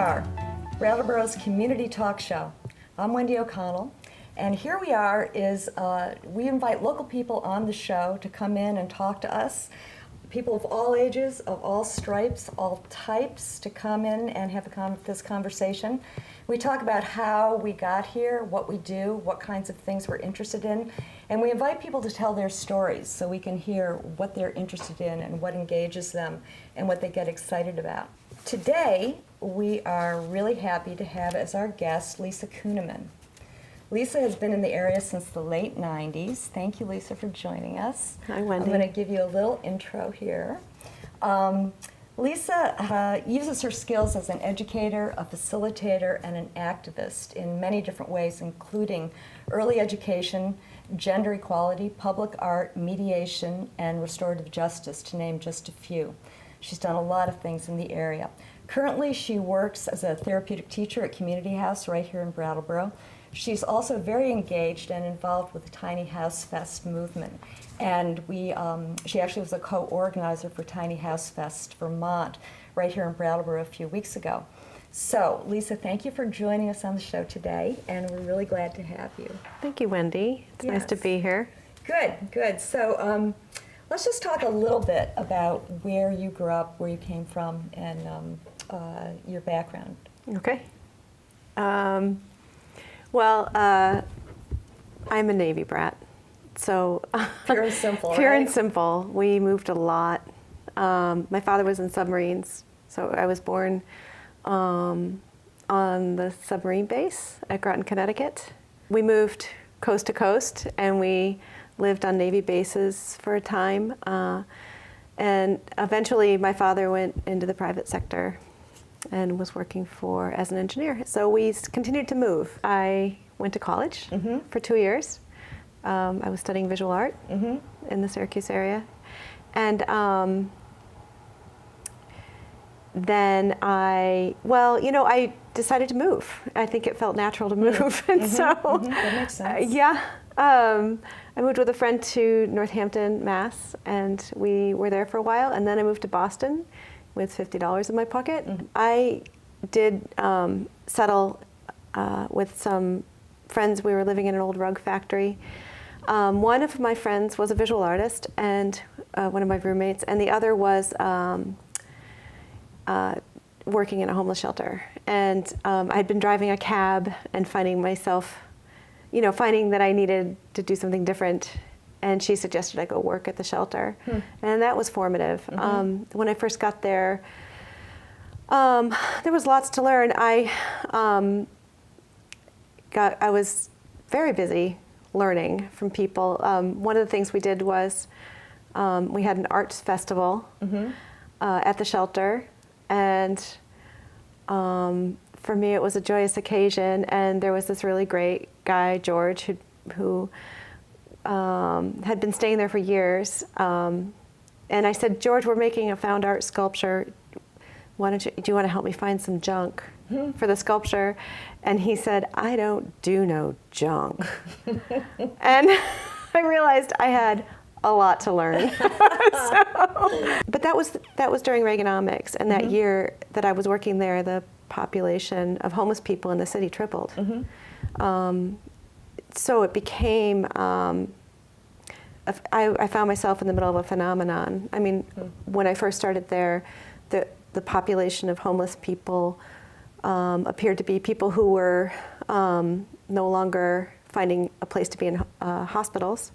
are, Brattleboro's community talk show. I'm Wendy O'Connell, and here we are is, we invite local people on the show to come in and talk to us. People of all ages, of all stripes, all types, to come in and have this conversation. We talk about how we got here, what we do, what kinds of things we're interested in, and we invite people to tell their stories so we can hear what they're interested in and what engages them and what they get excited about. Today, we are really happy to have as our guest Lisa Kuneman. Lisa has been in the area since the late 90s. Thank you, Lisa, for joining us. Hi, Wendy. I'm going to give you a little intro here. Lisa uses her skills as an educator, a facilitator, and an activist in many different ways, including early education, gender equality, public art, mediation, and restorative justice, to name just a few. She's done a lot of things in the area. Currently, she works as a therapeutic teacher at Community House right here in Brattleboro. She's also very engaged and involved with the Tiny House Fest movement. And she actually was a co-organizer for Tiny House Fest Vermont right here in Brattleboro a few weeks ago. So, Lisa, thank you for joining us on the show today, and we're really glad to have you. Thank you, Wendy. It's Yes. nice to be here. Good, good. So let's just talk a little bit about where you grew up, where you came from, and your background. Okay. Well, I'm a Navy brat, so Pure and simple, pure right? and simple. We moved a lot. My father was in submarines, so I was born on the submarine base at Groton, Connecticut. We moved coast to coast, and we lived on Navy bases for a time. And eventually, my father went into the private sector and was working as an engineer. So we continued to move. I went to college for 2 years. I was studying visual art in the Syracuse area. And then I decided to move. I think it felt natural to move. And so, That makes sense. I moved with a friend to Northampton, Mass, and we were there for a while. And then I moved to Boston with $50 in my pocket. I did settle with some friends. We were living in an old rug factory. One of my friends was a visual artist, and one of my roommates, and the other was working in a homeless shelter. And I'd been driving a cab and finding that I needed to do something different. And she suggested I go work at the shelter. And that was formative. When I first got there, there was lots to learn. I was very busy learning from people. One of the things we did was we had an arts festival at the shelter. And for me, it was a joyous occasion. And there was this really great guy, George, who had been staying there for years. And I said, George, we're making a found art sculpture. Do you want to help me find some junk for the sculpture? And he said, I don't do no junk. And I realized I had a lot to learn. But that was during Reaganomics, and that year that I was working there, the population of homeless people in the city tripled. So it became, I found myself in the middle of a phenomenon. I mean, when I first started there, the population of homeless people appeared to be people who were no longer finding a place to be in hospitals.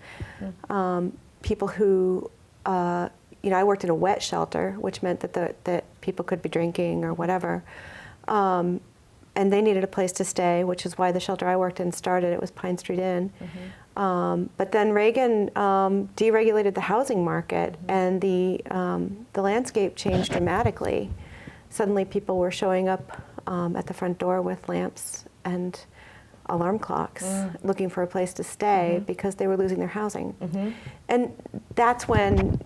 People who, I worked in a wet shelter, which meant that people could be drinking or whatever. And they needed a place to stay, which is why the shelter I worked in started. It was Pine Street Inn. But then Reagan deregulated the housing market, and the landscape changed dramatically. Suddenly people were showing up at the front door with lamps and alarm clocks, looking for a place to stay because they were losing their housing. And that's when,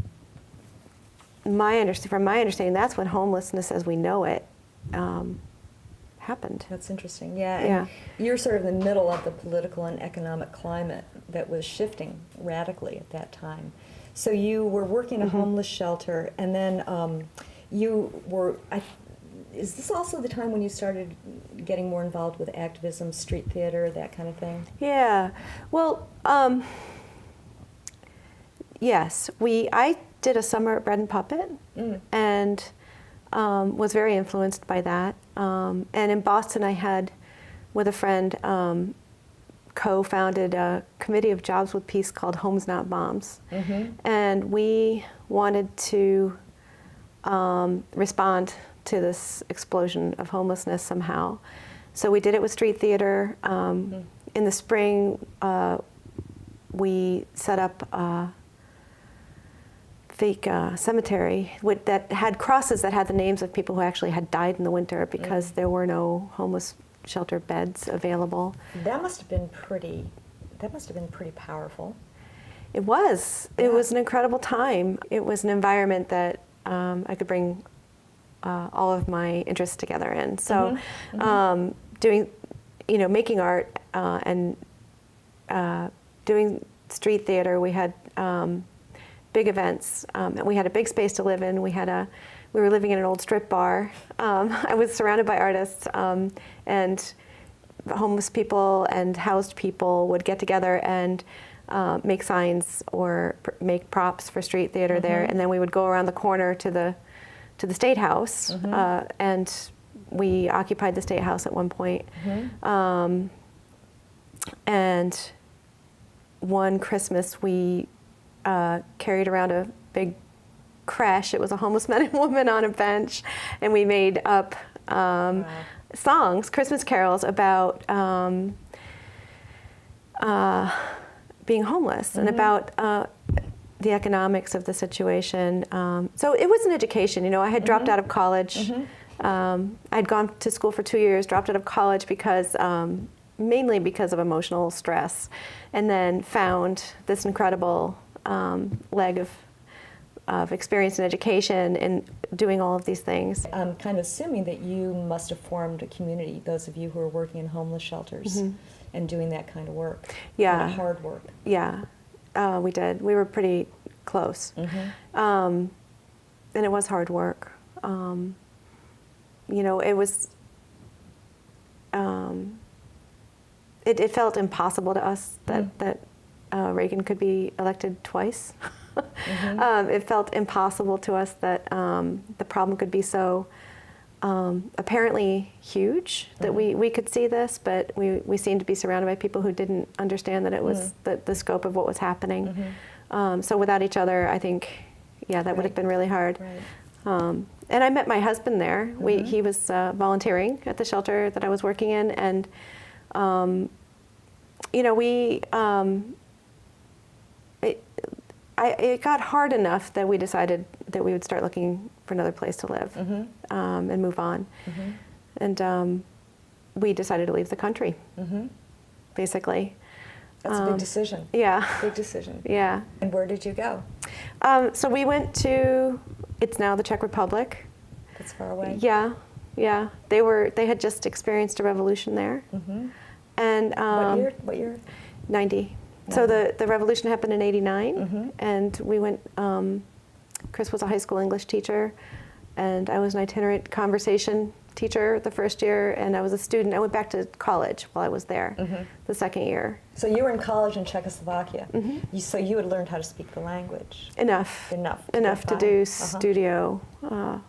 from my understanding, that's when homelessness as we know it happened. That's interesting, yeah. And you're sort of in the middle of the political and economic climate that was shifting radically at that time. So you were working in a homeless shelter, and then you were, is this also the time when you started getting more involved with activism, street theater, that kind of thing? Yeah. Well, yes. I did a summer at Bread and Puppet, and was very influenced by that. And in Boston, I had, with a friend, co-founded a committee of Jobs with Peace called Homes Not Bombs. And we wanted to respond to this explosion of homelessness somehow. So we did it with street theater. In the spring, we set up a fake cemetery that had crosses that had the names of people who actually had died in the winter because there were no homeless shelter beds available. That must have been pretty powerful. It was. Yeah. It was an incredible time. It was an environment that I could bring all of my interests together in. So doing, making art and doing street theater, we had big events, and we had a big space to live in. We were living in an old strip bar. I was surrounded by artists, and homeless people and housed people would get together and make signs or make props for street theater there, and then we would go around the corner to the State House, and we occupied the State House at one point. And one Christmas we carried around a big creche. It was a homeless man and woman on a bench, and we made up songs, Christmas carols about being homeless and about the economics of the situation. So it was an education. I had dropped out of college. I'd gone to school for 2 years, dropped out of college because mainly because of emotional stress, and then found this incredible leg of experience and education in doing all of these things. I'm kind of assuming that you must have formed a community, those of you who are working in homeless shelters and doing that kind of work. Yeah. Kind of hard work. Yeah, we did. We were pretty close. And it was hard work. It was, it felt impossible to us that Reagan could be elected twice. It felt impossible to us that the problem could be so apparently huge that we could see this, but we seemed to be surrounded by people who didn't understand that it was the scope of what was happening. So without each other, I think, that would have been really hard. Right. And I met my husband there. He was volunteering at the shelter that I was working in, and it got hard enough that we decided that we would start looking for another place to live and move on. And we decided to leave the country, basically. That's a big decision. Yeah. Big decision. Yeah. And where did you go? So we went to, it's now the Czech Republic. That's far away. Yeah, yeah. They had just experienced a revolution there. And What year? 90. So the revolution happened in 89, and we went, Chris was a high school English teacher, and I was an itinerant conversation teacher the first year, and I was a student. I went back to college while I was there the second year. So you were in college in Czechoslovakia. So you had learned how to speak the language. Enough to do studio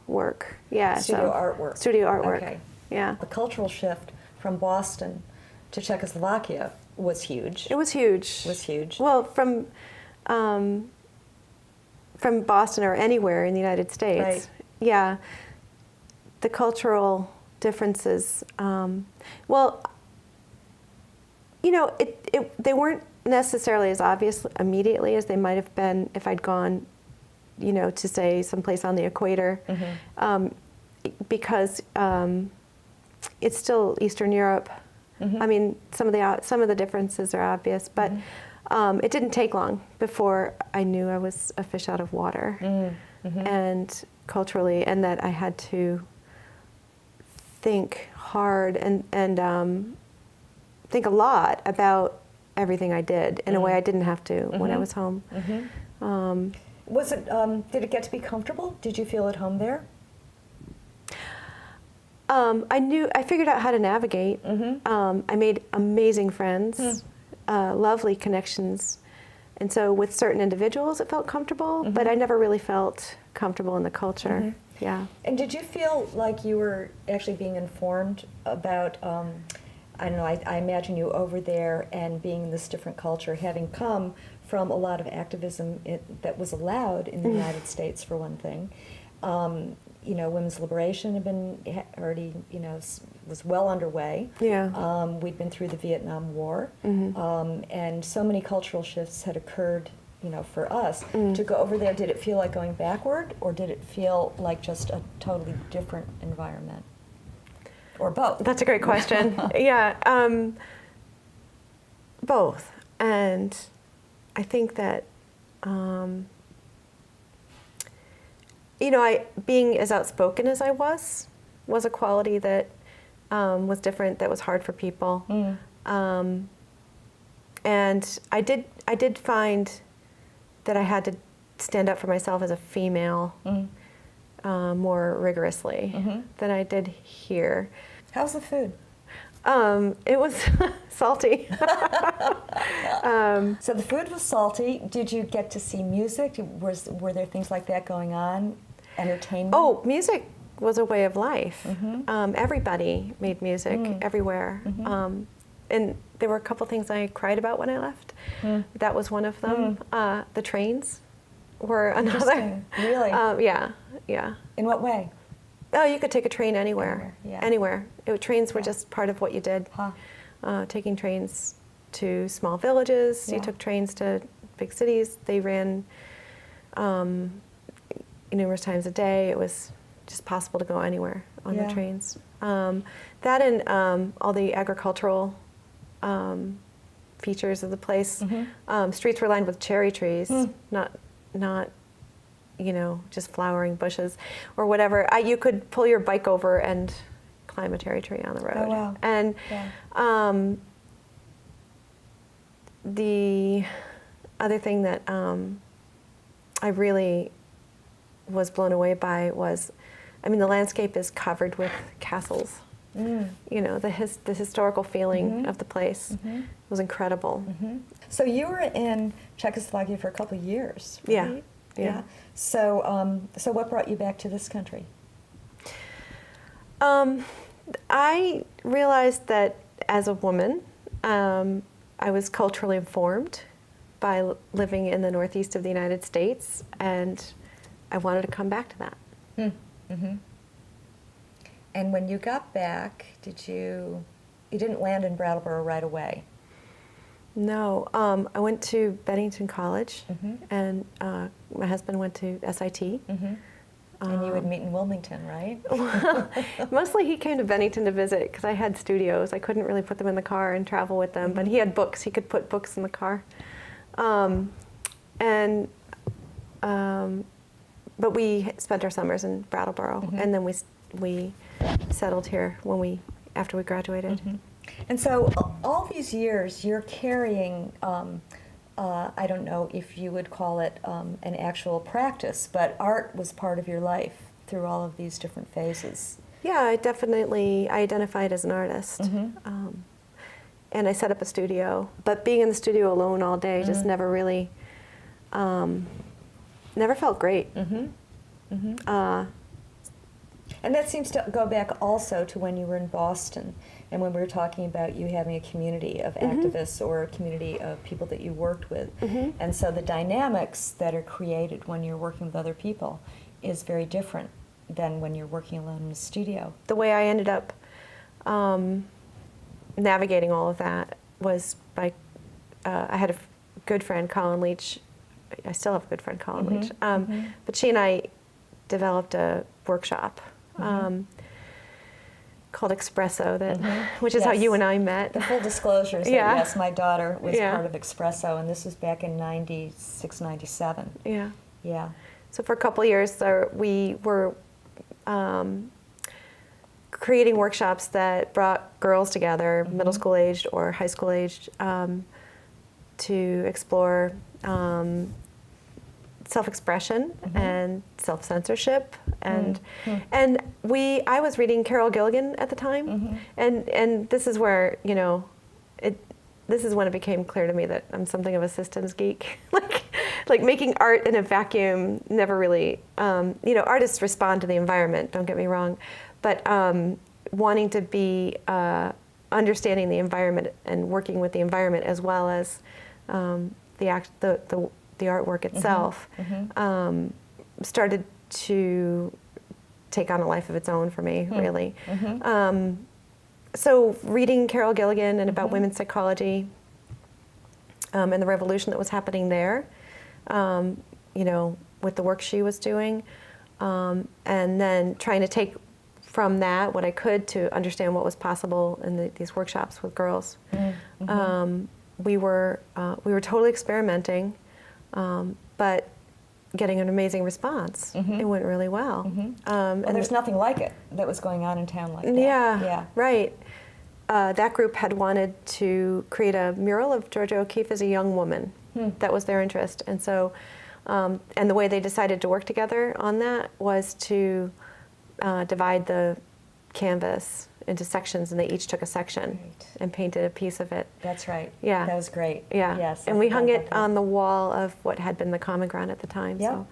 work. Yeah. Studio artwork. Studio artwork. Okay. Yeah. The cultural shift from Boston to Czechoslovakia was huge. It was huge. It was huge. Well, from Boston or anywhere in the United States. Right. Yeah. The cultural differences. They weren't necessarily as obvious immediately as they might have been if I'd gone, to say someplace on the equator, because it's still Eastern Europe. I mean, some of the differences are obvious, but it didn't take long before I knew I was a fish out of water, and culturally, and that I had to think hard and think a lot about everything I did in a way I didn't have to when I was home. Was it? Did it get to be comfortable? Did you feel at home there? I figured out how to navigate. I made amazing friends, lovely connections. And so with certain individuals, it felt comfortable, but I never really felt comfortable in the culture. Yeah. And did you feel like you were actually being informed about, I don't know, I imagine you over there and being in this different culture, having come from a lot of activism that was allowed in the United States, for one thing. You know, women's liberation had been already, you know, was well underway. Yeah. We'd been through the Vietnam War, and so many cultural shifts had occurred, you know, for us. To go over there, did it feel like going backward, or did it feel like just a totally different environment? Or both? That's a great question. Yeah, both. And I think that, you know, being as outspoken as I was a quality that was different, that was hard for people. And I did find that I had to stand up for myself as a female more rigorously than I did here. How's the food? It was salty. So the food was salty. Did you get to see music? Were there things like that going on? Entertainment? Oh, music was a way of life. Everybody made music everywhere. And there were a couple things I cried about when I left. That was one of them. The trains were another. Really? Yeah, yeah. In what way? Oh, you could take a train anywhere. Anywhere. Trains were just part of what you did. Taking trains to small villages. You took trains to big cities. They ran numerous times a day. It was just possible to go anywhere on the trains. That and all the agricultural features of the place. Streets were lined with cherry trees, not you know, just flowering bushes or whatever. You could pull your bike over and climb a cherry tree on the road. Oh, wow. And the other thing that I really was blown away by was, I mean, the landscape is covered with castles. You know, the historical feeling of the place was incredible. So you were in Czechoslovakia for a couple of years, right? Yeah. So, so what brought you back to this country? I realized that as a woman, I was culturally informed by living in the Northeast of the United States, and I wanted to come back to that. And when you got back, you didn't land in Brattleboro right away? No, I went to Bennington College, and my husband went to SIT. And you would meet in Wilmington, right? Mostly he came to Bennington to visit because I had studios. I couldn't really put them in the car and travel with them, but he had books. He could put books in the car. But we spent our summers in Brattleboro, and then we settled here after we graduated. And so all these years, you're carrying, I don't know if you would call it an actual practice, but art was part of your life through all of these different phases. Yeah, I identified as an artist. And I set up a studio. But being in the studio alone all day just never really, never felt great. And that seems to go back also to when you were in Boston and when we were talking about you having a community of activists or a community of people that you worked with. And so the dynamics that are created when you're working with other people is very different than when you're working alone in a studio. The way I ended up navigating all of that was by, I had a good friend, Colin Leach. I still have a good friend, Colin Leach. But she and I developed a workshop called Espresso, which is how you and I met. The full disclosure is that, yes, my daughter was part of Espresso, and this was back in 96, 97. Yeah. So for a couple of years, we were creating workshops that brought girls together, middle school aged or high school aged, to explore self-expression and self-censorship, and I was reading Carol Gilligan at the time, and this is where this is when it became clear to me that I'm something of a systems geek. like making art in a vacuum never really, artists respond to the environment, don't get me wrong, but wanting to be understanding the environment and working with the environment as well as the artwork itself started to take on a life of its own for me, really. So reading Carol Gilligan and about women's psychology and the revolution that was happening there, with the work she was doing, and then trying to take from that what I could to understand what was possible in these workshops with girls. We were totally experimenting, but getting an amazing response. It went really well. And there's nothing like it that was going on in town like that. Yeah. Right. That group had wanted to create a mural of Georgia O'Keeffe as a young woman. That was their interest. And so, and the way they decided to work together on that was to divide the canvas into sections, and they each took a section and painted a piece of it. That's right. Yeah. That was great. Yeah. Yes. And we hung it on the wall of what had been the Common Ground at the time. Yeah.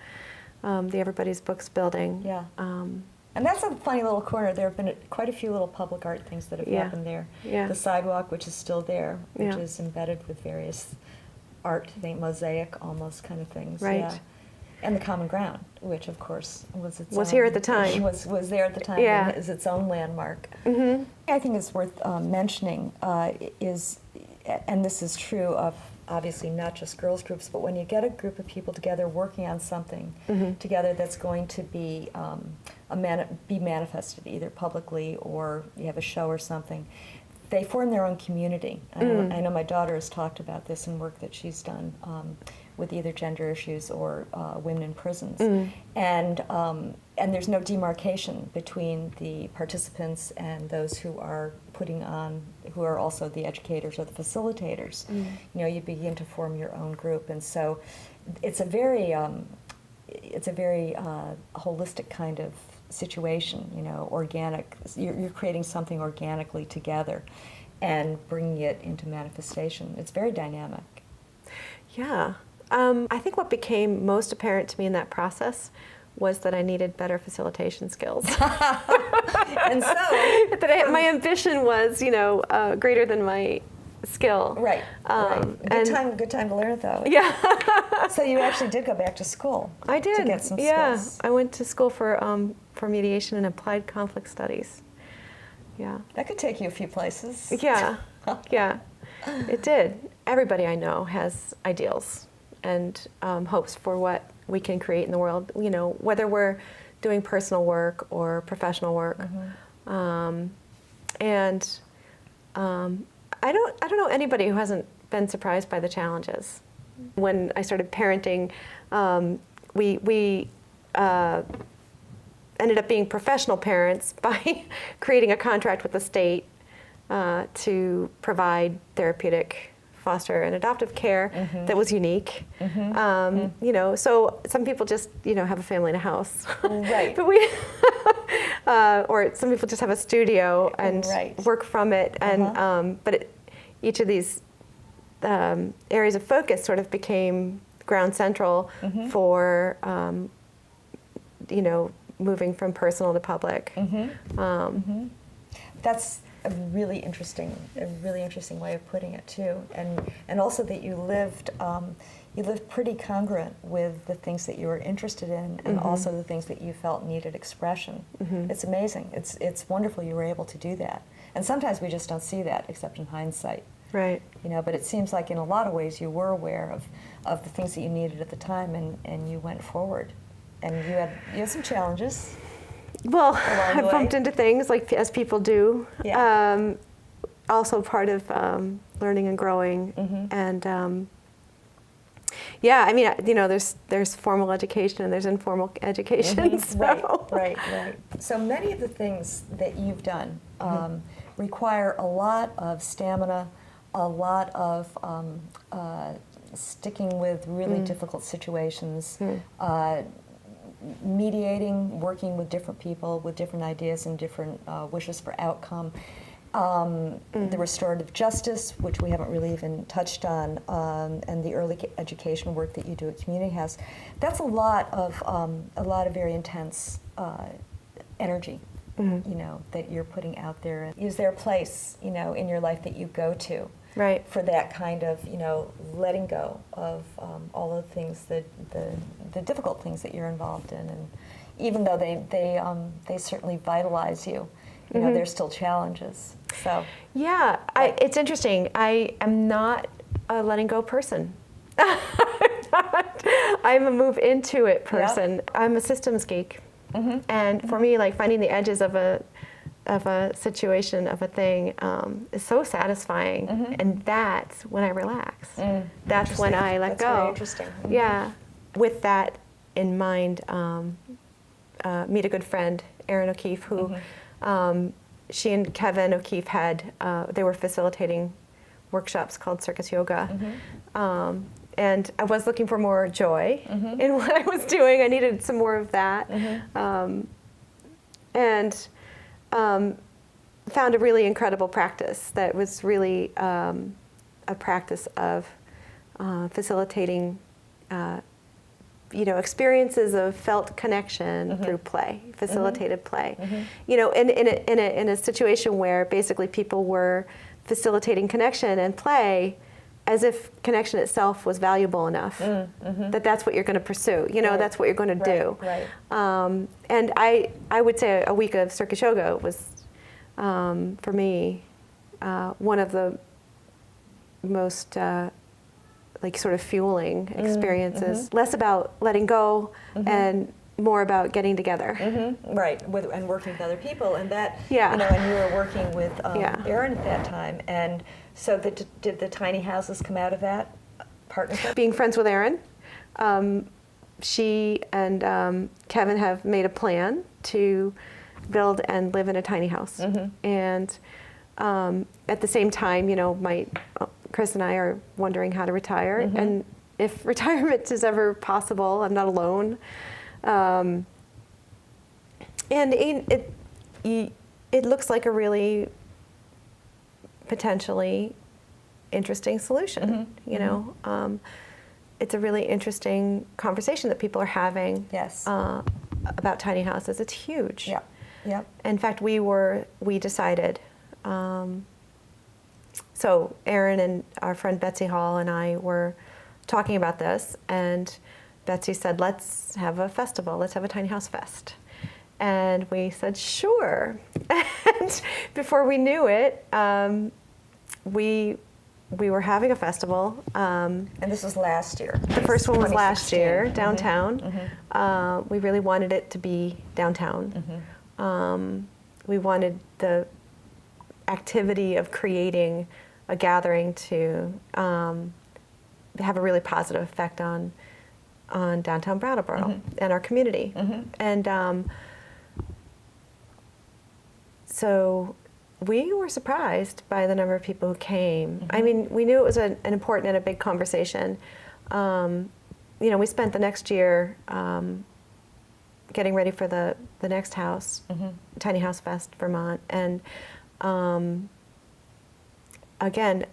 So the Everybody's Books building. Yeah. And that's a funny little corner. There have been quite a few little public art things that have happened there. Yeah. The sidewalk, which is still there, which Yeah. is embedded with various art, mosaic almost kind of things. Right. Yeah. And the Common Ground, which of course was its Was own, here at the time. Was there at the time. Yeah. And is its own landmark. I think it's worth mentioning is, and this is true of obviously not just girls groups, but when you get a group of people together working on something together that's going to be be manifested either publicly or you have a show or something, they form their own community. I know my daughter has talked about this in work that she's done with either gender issues or women in prisons. And there's no demarcation between the participants and those who are putting on, who are also the educators or the facilitators. You begin to form your own group, and so it's a very holistic kind of situation. Organic. You're creating something organically together, and bringing it into manifestation. It's very dynamic. Yeah. I think what became most apparent to me in that process was that I needed better facilitation skills. And so my ambition was, greater than my skill. Right. Good time to learn it, though. Yeah. So you actually did go back to school. I did. To get some yeah. skills. I went to school for mediation and applied conflict studies. Yeah. That could take you a few places. Yeah. Yeah. It did. Everybody I know has ideals and hopes for what we can create in the world, whether we're doing personal work or professional work. And I don't know anybody who hasn't been surprised by the challenges. When I started parenting, we ended up being professional parents by creating a contract with the state to provide therapeutic foster and adoptive care that was unique. So some people just have a family and a house, right? But we, or some people just have a studio and work from it. And each of these areas of focus sort of became ground central for moving from personal to public. That's a really interesting way of putting it too, and also that you lived pretty congruent with the things that you were interested in, and also the things that you felt needed expression. It's amazing. It's wonderful you were able to do that, and sometimes we just don't see that except in hindsight. Right. But it seems like in a lot of ways you were aware of the things that you needed at the time, and you went forward, and you had some challenges. Well, I bumped into things as people do. Yeah. Also part of learning and growing, and there's formal education and there's informal education. So. Right. So many of the things that you've done require a lot of stamina, a lot of sticking with really difficult situations, mediating, working with different people with different ideas and different wishes for outcome. The restorative justice, which we haven't really even touched on, and the early education work that you do at Community House. That's a lot of very intense energy, you know, that you're putting out there. Is there a place, you know, in your life that you go to, right, for that kind of, you know, letting go of all of the things that the difficult things that you're involved in, and even though they certainly vitalize you, you know, there's still challenges. So yeah, it's interesting. I am not a letting go person. I'm a move into it person. Yep. I'm a systems geek, and for me, like finding the edges of a situation, of a thing, is so satisfying, and that's when I relax. That's when I let go. That's very interesting. Yeah, with that in mind, meet a good friend, Erin O'Keefe, who. She and Kevin O'Keefe had, they were facilitating workshops called Circus Yoga. And I was looking for more joy in what I was doing. I needed some more of that. And found a really incredible practice that was really a practice of facilitating you know, experiences of felt connection through play, facilitated play. You know, in a situation where basically people were facilitating connection and play as if connection itself was valuable enough that that's what you're going to pursue. You know, that's what you're going to do. Right. And I would say a week of Circus Yoga was, for me, one of the most like sort of fueling experiences, less about letting go and more about getting together. Right, and working with other people, and that, Yeah. you know, and you were working with Erin at that time, and so did the tiny houses come out of that partnership? Being friends with Erin, she and Kevin have made a plan to build and live in a tiny house, and at the same time, you know, Chris and I are wondering how to retire, and if retirement is ever possible. I'm not alone, and it looks like a really potentially interesting solution. You know, it's a really interesting conversation that people are having. Yes. About tiny houses. It's huge. Yeah. Yep. In fact, we decided. So Erin and our friend Betsy Hall and I were talking about this, and Betsy said, let's have a festival, let's have a Tiny House Fest. And we said, sure. And before we knew it, we were having a festival. And this was last year. The first one was last year, downtown. We really wanted it to be downtown. We wanted the activity of creating a gathering to have a really positive effect on downtown Brattleboro and our community. And so we were surprised by the number of people who came. I mean, we knew it was an important and a big conversation. You know, we spent the next year getting ready for the next house, Tiny House Fest Vermont, and again,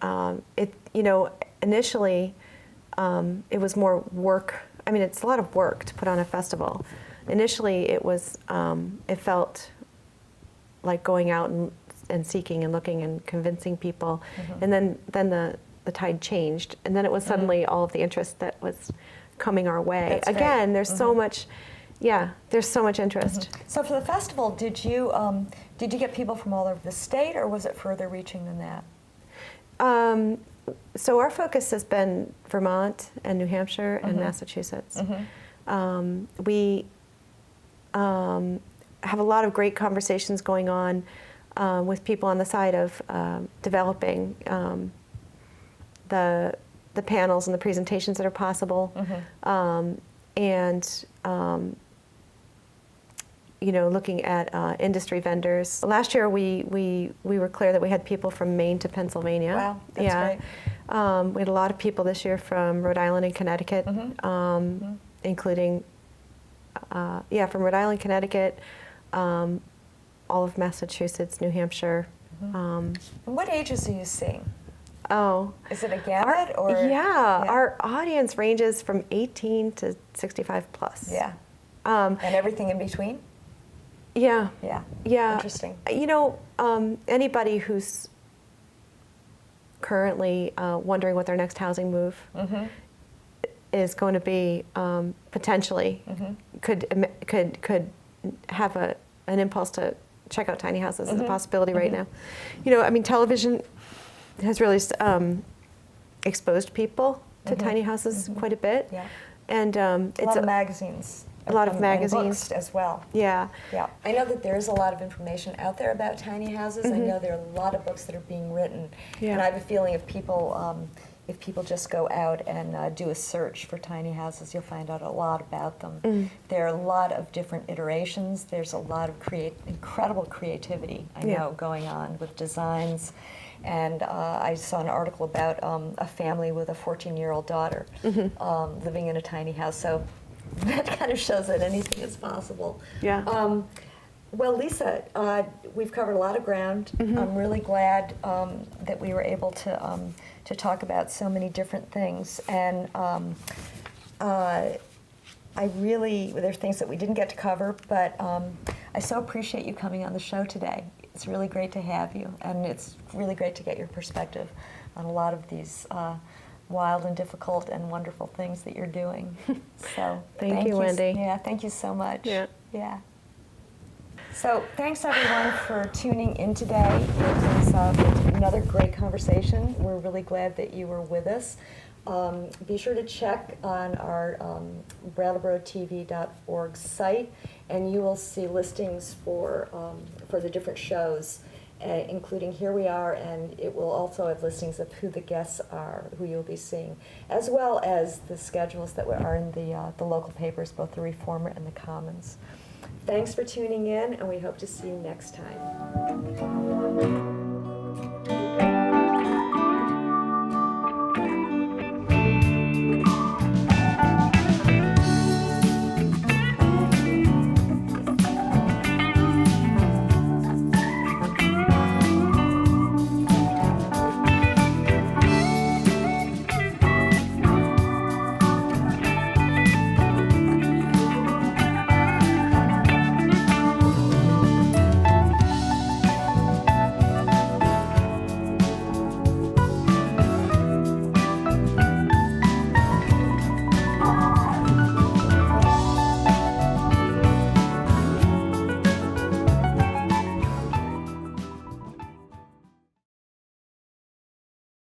you know, initially it was more work. I mean, it's a lot of work to put on a festival. Initially, it was it felt like going out and seeking and looking and convincing people, and then the tide changed, and then it was suddenly all of the interest that was coming our way. That's again, right. there's so much. Yeah, there's so much interest. So for the festival, did you get people from all over the state, or was it further reaching than that? So our focus has been Vermont and New Hampshire and Massachusetts. We have a lot of great conversations going on with people on the side of developing the panels and the presentations that are possible, and you know, looking at industry vendors. Last year, we were clear that we had people from Maine to Pennsylvania. Wow, that's We had a lot of people this year from Rhode Island and Connecticut, including, from Rhode Island, Connecticut, all of Massachusetts, New Hampshire. What ages are you seeing? Oh, Is it a gamut or? Our audience ranges from 18 to 65 plus. Yeah. And everything in between? Yeah. Yeah. Yeah. Interesting. You know, anybody who's currently wondering what their next housing move is going to be, potentially could have an impulse to check out tiny houses as a possibility right now. You know, I mean, television has really exposed people to tiny houses quite a bit. Yeah. And A lot of magazines. a lot of and magazines. books as well. Yeah. Yeah. I know that there is a lot of information out there about tiny houses. I know there are a lot of books that are being written. Yeah. And I have a feeling if people just go out and do a search for tiny houses, you'll find out a lot about them. There are a lot of different iterations. There's a lot of incredible creativity, I know, going on with designs. And I saw an article about a family with a 14-year-old daughter living in a tiny house. So that kind of shows that anything is possible. Yeah. Well, Lisa, we've covered a lot of ground. I'm really glad that we were able to talk about so many different things. And there's things that we didn't get to cover, but I so appreciate you coming on the show today. It's really great to have you, and it's really great to get your perspective on a lot of these wild and difficult and wonderful things that you're doing. So Thank you, Wendy. Yeah, thank you so much. Yeah. Yeah. So thanks everyone for tuning in today. It was another great conversation. We're really glad that you were with us. Be sure to check on our BrattleboroTV.org site, and you will see listings for the different shows, including Here We Are, and it will also have listings of who the guests are, who you'll be seeing, as well as the schedules that are in the local papers, both the Reformer and the Commons. Thanks for tuning in, and we hope to see you next time.